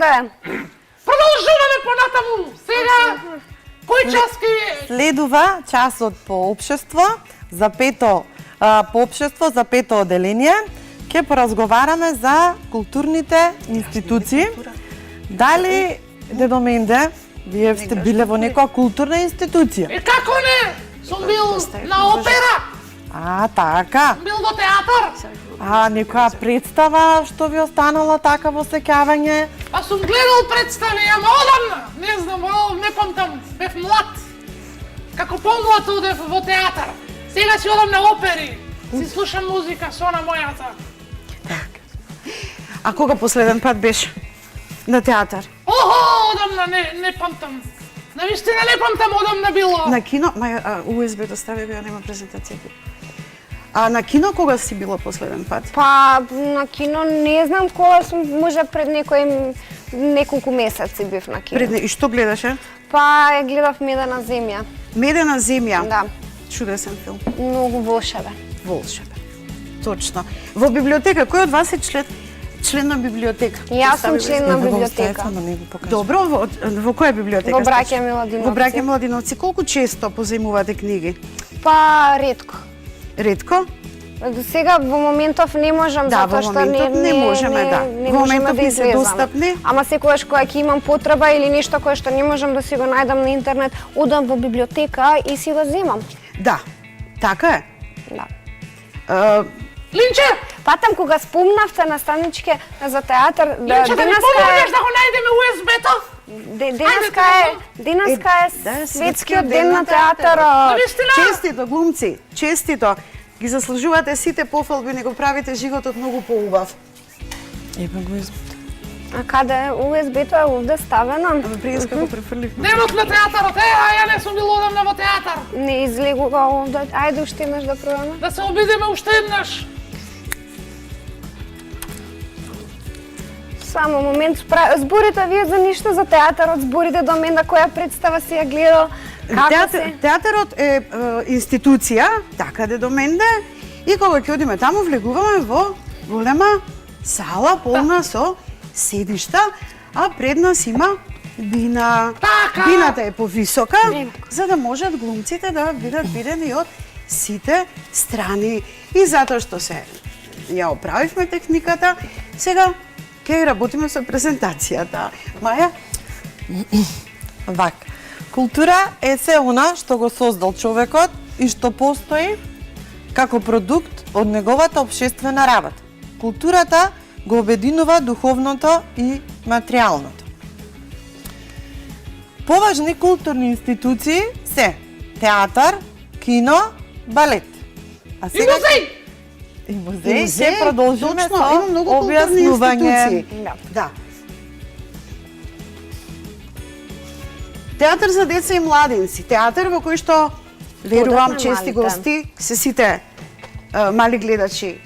е? Продолжуваме понатаму. Сега кој час ке Следува часот по општество за пето одделение. Ќе поразговараме за културните институции. Дали, дедо Менде, вие сте биле во некоја културна институција? како не? Сум бил на опера, Така. бил во театар, Некоја представа што ви останала така во сеќавање? па сум гледал представи, ама одамна, не знам, не памтам, бев млад. Како помлад одев во театар. Сега си одам на опери, си слушам музика со на мојата. А кога последен пат беше на театар? Одамна, не памтам. Навистина не памтам, одамна било. На кино, USB достави го, ја нема презентација. А на кино кога си била последен пат? Па на кино не знам кога сум, може пред неколку месеци бев на кино. И што гледаше? Па гледав Медена земја. Медена земја. Да, Чудесен филм. многу волшебен. Волшебен. Точно. Во библиотека, кој од вас е член на библиотека? Јас сум член на библиотека. Добро, во која библиотека? Во Браќа Миладиновци. Во Браќа Миладиновци. Колку често позаимувате книги? Па ретко. Ретко? До сега во моментов не можам, Да, затоа во што моментов не можеме, да. не Во можеме моментов да не се излезаме. достапни. Ама секогаш кога ќе имам потреба или нешто кое што не можам да си го најдам на интернет, одам во библиотека и си го земам. Да, така е. Да. Линче, Патам кога спомнавте наставничке за театар, Линче, да ни помогнеш да го најдеме USB-то? денеска Да, е светскиот ден на театарот. Навистина? Честито, глумци, честито. Ги заслужувате сите пофалби, не го правите животот многу поубав. Епа го избите. А каде е USB-то е овде ставено? Пријеска го префрлив. Денот на театарот, а ја не сум бил одамна во театар. Не излегува овде. Ајде уште еднаш да пробаме. Да се обидеме уште еднаш. Само момент, зборите вие за ништо за театарот, зборите до мене која представа си ја гледал, како се? Театарот е институција, така до менде, и кога ќе одиме таму, влегуваме во голема сала полна со седишта, а пред нас има бина. Така. Бината е повисока, за да можат глумците да бидат видени од сите страни. И затоа што се ја оправивме техниката, сега ќе работиме со презентацијата. Маја? Вак. Култура е се она што го создал човекот и што постои како продукт од неговата општествена работа. Културата го обединува духовното и материјалното. Поважни културни институции се театар, кино, балет. А И музеј! И музеј, се продолжиме точно, со има многу културни објаснување. институции. Да. Театар за деца и младенци, театар во кој што верувам Додатна чести малите. гости се сите мали гледачи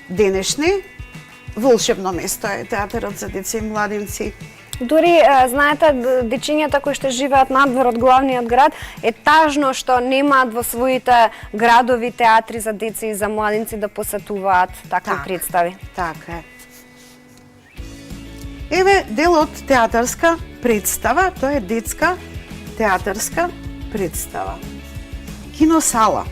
денешни. Волшебно место е театарот за деца и младенци. Дури, знаете, дечињата кои што живеат надвор од главниот град, е тажно што немаат во своите градови театри за деца и за младенци да посетуваат такви представи. Така е. Еве дел од театарска представа, тоа е детска театарска представа. Киносала.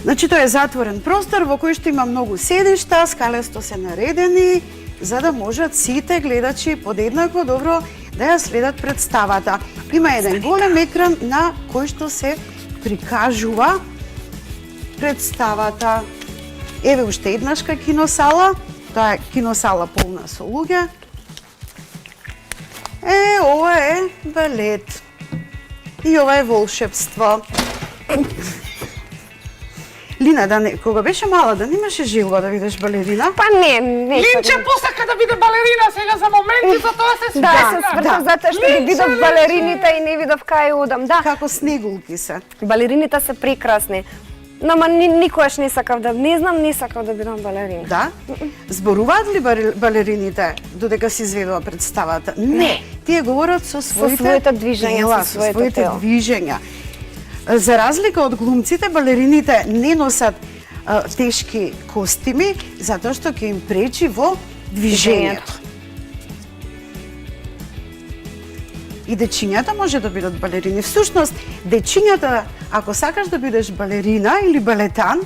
Значи тоа е затворен простор во кој што има многу седишта, скалесто се наредени, за да можат сите гледачи подеднакво добро да ја следат представата. Има еден голем екран на кој што се прикажува представата. Еве уште еднашка киносала, тоа е киносала полна со луѓе. Ова е балет. И ова е волшебство. Лина, кога беше мала, да немаше желба да видиш балерина? Па не. Линче посака да биде балерина сега за момент и за тоа се Да, спрема. се свртав затоа што ги видов балерините и не видов кај одам. Да, Како снегулки се. балерините се прекрасни. Но никогаш не сакав да, не сакав да бидам балерина. Да? Зборуваат ли балерините додека се изведува представата? Не. Тие говорат со своите движења, тела, со своите тело. движења. За разлика од глумците, балерините не носат тешки костими, затоа што ќе им пречи во движењето. И дечињата може да бидат балерини. Всушност, дечињата, ако сакаш да бидеш балерина или балетан,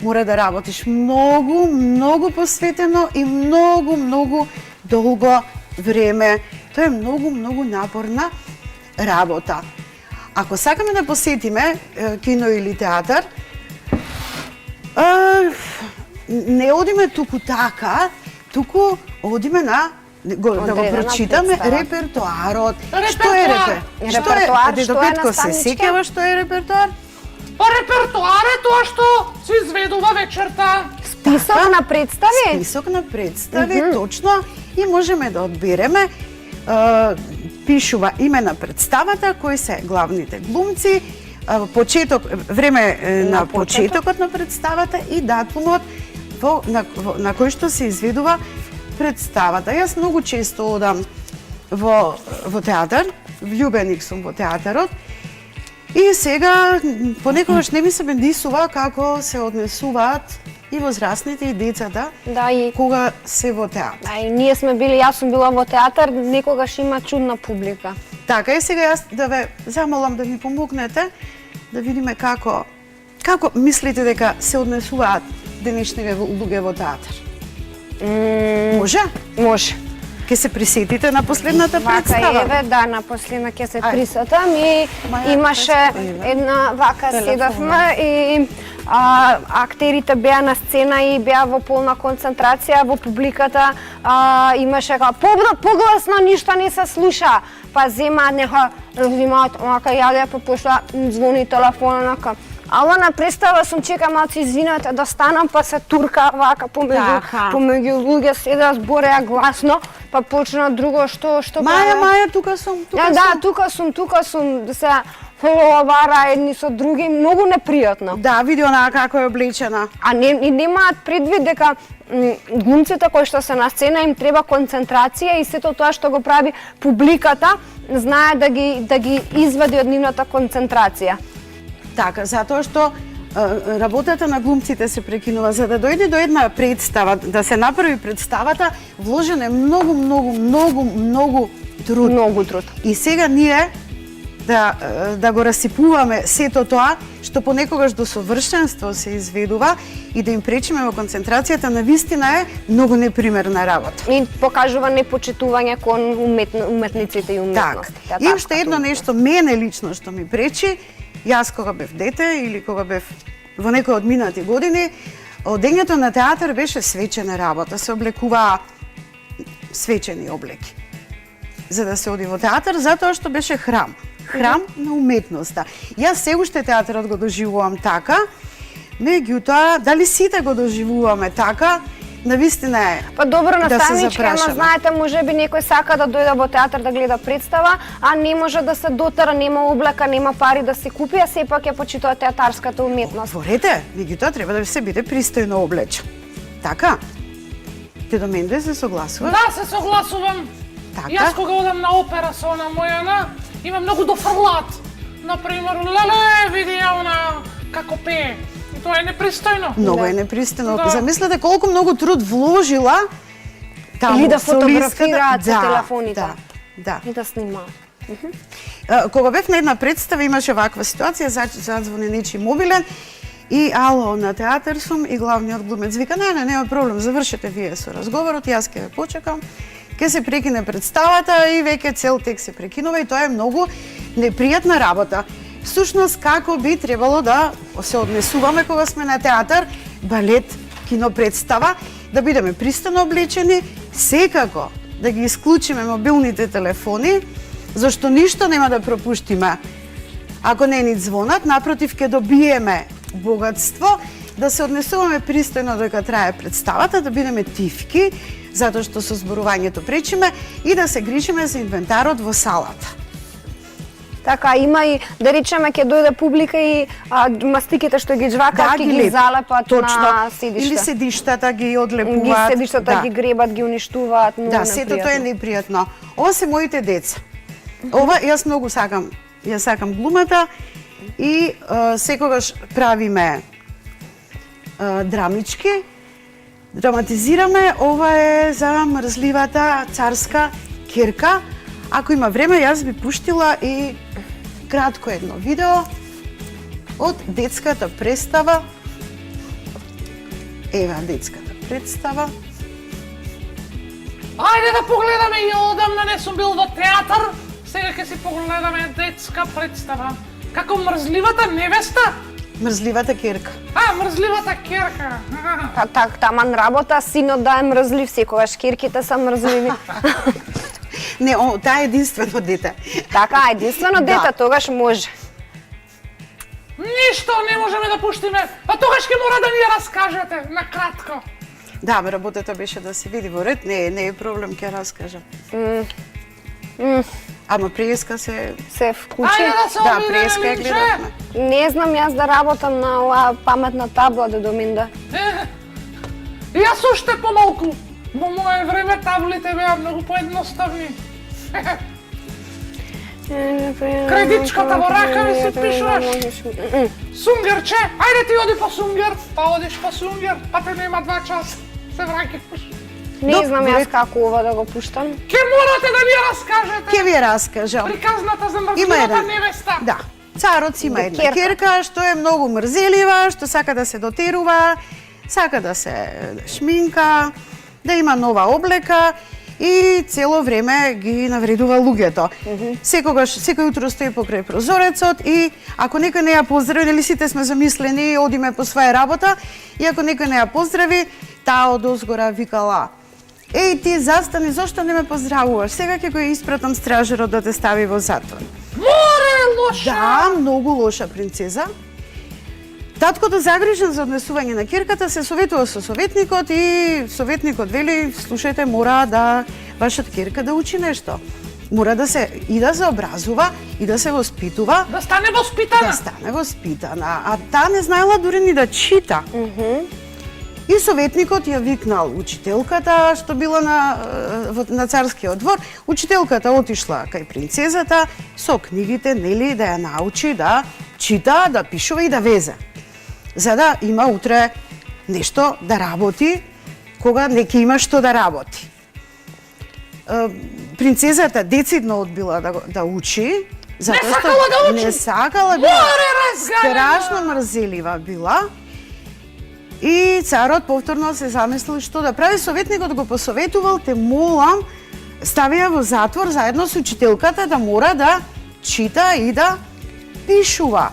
мора да работиш многу, многу посветено и многу, многу долго време. Тоа е многу, многу напорна работа. Ако сакаме да посетиме кино или театар, не одиме туку така, туку одиме на да го прочитаме репертоарот. Што е Репертоар, Дедо што е, Петко се наставничке? сеќава што е репертоар? Па репертоар е тоа што се изведува вечерта. Список на представи? Список на представи, точно, и можеме да одбереме. Пишува име на представата, кои се главните глумци, почеток, време на почетокот на представата и датумот на кој што се изведува представата. Јас многу често одам во театар, влюбеник сум во театарот, и сега понекогаш не ми се бендисува како се однесуваат и возрастните и децата Да, и кога се во театар. да, и ние сме били, јас сум била во театар, некогаш има чудна публика. Така и сега јас да ве замолам да ми помогнете да видиме како мислите дека се однесуваат денешните луѓе во театар. Може? Може. Ке се присетите на последната Вака представа. еве, да, на последна ќе се Ајде. присетам и Маја, имаше еве. една вака седавме и актерите беа на сцена и беа во полна концентрација во публиката, имаше погласно, ништо не се слуша, па земаат нека взимаат онака јаде, па после звони телефонот онака. Ала на представа сум чека малку, извинете, да станам, па се турка вака помеѓу луѓе седеа, збореа гласно, па почна друго што Маја, тука сум. Да, тука сум, да се вара едни со други, многу непријатно. Да, види она како е облечена. А немаат предвид дека глумците кои што се на сцена им треба концентрација и сето тоа што го прави публиката знае да ги извади од нивната концентрација. Така, затоа што работата на глумците се прекинува. За да дојде до една представа, да се направи представата, вложен е многу труд. Многу труд. И сега ние да го расипуваме сето тоа што понекогаш до совршенство се изведува и да им пречиме во концентрацијата, навистина е многу непримерна работа. И покажува непочитување кон уметниците и уметностите. Так. И уште едно нешто мене лично што ми пречи, јас кога бев дете или кога бев во некои од минати години, одењето на театар беше свечена работа, се облекуваа свечени облеки за да се оди во театар, затоа што беше храм на уметноста. Јас се уште театарот го доживувам така, меѓутоа, дали сите го доживуваме така, навистина е Па добро, да се наставничка, ама запрашаме. знаете, можеби некој сака да дојде во театар да гледа представа, а не може да се дотера, нема облека, нема пари да се купи, а сепак ја почитува театарската уметност. Отворете, меѓутоа треба да се биде пристојно облечен. Така? Дедо Менде се согласува? Да, се согласувам. Така? Јас кога одам на опера со она мојана, има многу да фрлат. Например, леле, види ја она како пее. И тоа е непристојно. Многу е непристојно. Да. Замислете колку многу труд вложила таму Или да солистката. фотографираат со телефоните. Да. И да снимаат. Кога бев на една представа имаше ваква ситуација, задзвони нечи мобилен и ало, на театар сум и главниот глумец вика, не, нема проблем, завршете вие со разговорот, јас ќе ве почекам. Ке се прекине представата и веќе цел текст се прекинува и тоа е многу непријатна работа. Всушност, како би требало да се однесуваме кога сме на театар, балет, кино представа, да бидеме пристојно облечени, секако да ги исклучиме мобилните телефони, зашто ништо нема да пропуштиме. Ако не ни звонат, напротив, ќе добиеме богатство, да се однесуваме пристојно додека трае представата, да бидеме тивки, затоа што со зборувањето пречиме и да се грижиме за инвентарот во салата. Така, има и, да речеме, ќе дојде публика и мастиките што ги жвакаат, ќе ги залепат на седишта. Или седиштата ги одлепуваат. Седиштата ги гребат, ги уништуваат, многу Да, сето тоа е непријатно. Ова се моите деца. Ова јас многу сакам. Јас сакам глумата и секогаш правиме драмички, драматизираме. Ова е за мрзливата царска керка, Ако има време, јас би пуштила и кратко едно видео од детската представа. Ева детската представа. Ајде да погледаме, и одамна не сум бил во театар. Сега ќе си погледаме детска представа. Како мрзливата невеста? Мрзливата керка. Мрзливата керка. Таман работа, синот да е мрзлив, секогаш кирките се мрзливи. Не, таа е единствено дете. Така, единствено дете, тогаш може. Ништо не можеме да пуштиме. А тогаш ќе мора да ни ја раскажете, на кратко. Да, бе, работата беше да се види во ред, не е проблем, ќе раскажам. Ама преска се... Се вклучи. Ајде да се Да, обидеме, преска ја Линче. гледавме. Не знам јас да работам на оваа паметна табла до Доминда. Јас уште помалку. Во мое време таблите беа многу поедноставни. Кредичката во рака ми се пишуваш. Сунгерче, ајде ти оди по сунгер, па одиш по сунгер, па те нема 2 часа. Се враќаш. Не знам јас како ова да го пуштам. Ке морате да ни ја раскажете. Ќе ви ја раскажам. Приказната за Има мрзливата еден. невеста. Да. Царот си има една Керка. керка што е многу мрзелива, што сака да се дотерува, сака да се шминка, да има нова облека и цело време ги навредува луѓето. Секој утро стои покрај прозорецот и ако некој не ја поздрави, нели сите сме замислени, одиме по своја работа, и ако некој не ја поздрави, таа одозгора викала: "Еј, ти застани, зошто не ме поздравуваш? Сега ќе го испратам стражерот да те стави во затвор." Море лоша. Да, многу лоша принцеза. Таткото загрижен за однесување на керката се советува со советникот и советникот вели: "Слушајте, мора да вашата керка да учи нешто. Мора да се образува и да се воспитува, Да стане воспитана. да стане воспитана." А таа не знаела дури ни да чита. И советникот ја викнал учителката што била на царскиот двор. Учителката отишла кај принцезата со книгите, нели, да ја научи да чита, да пишува и да везе. За да има утре нешто да работи, кога не ќе има што да работи. Принцезата децидно одбила да учи, затоа што сакала да учи. не сакала, била Море разгарена. страшно мрзелива била. И царот повторно се замислил што да прави. Советникот го посоветувал: "Те молам, стави ја во затвор заедно со учителката, да мора да чита и да пишува."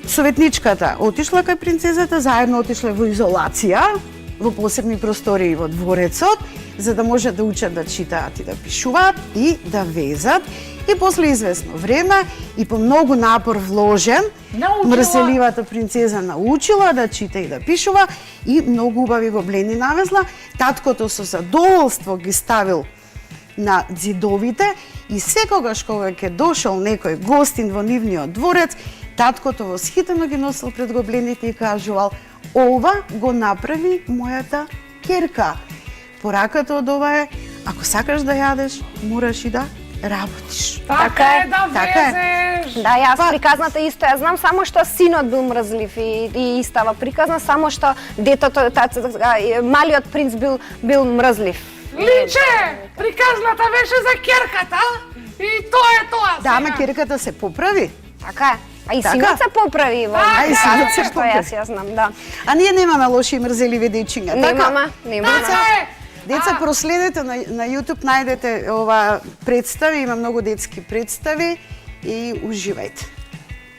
Советничката отишла кај принцезата, заедно отишле во изолација, во посебни простории во дворецот, за да може да учат да читаат и да пишуваат и да везат. И после известно време и по многу напор вложен, Научила. мрзеливата принцеза научила да чита и да пишува и многу убави гоблени навезла. Таткото со задоволство ги ставил на ѕидовите и секогаш кога ќе дошол некој гостин во нивниот дворец, таткото восхитено ги носил пред гоблените и кажувал: "Ова го направи мојата керка. Пораката од ова е, ако сакаш да јадеш, мораш и да работиш." Така е да така е. везеш. Да, јас приказната исто ја знам, само што синот бил мрзлив и истава приказна, само што детето, малиот принц бил мрзлив. Линче, приказната беше за керката и тоа е тоа. Да, ама керката се поправи. Така е. А и Така? синот се поправи во А, и синот се што поправи. јас ја знам, да. А ние немаме лоши и мрзеливи дечиња. Немаме. Така е. Деца, проследете на YouTube, најдете ова представи, има многу детски представи и уживајте.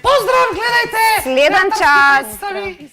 Поздрав, гледајте. Следен театарски час. представи.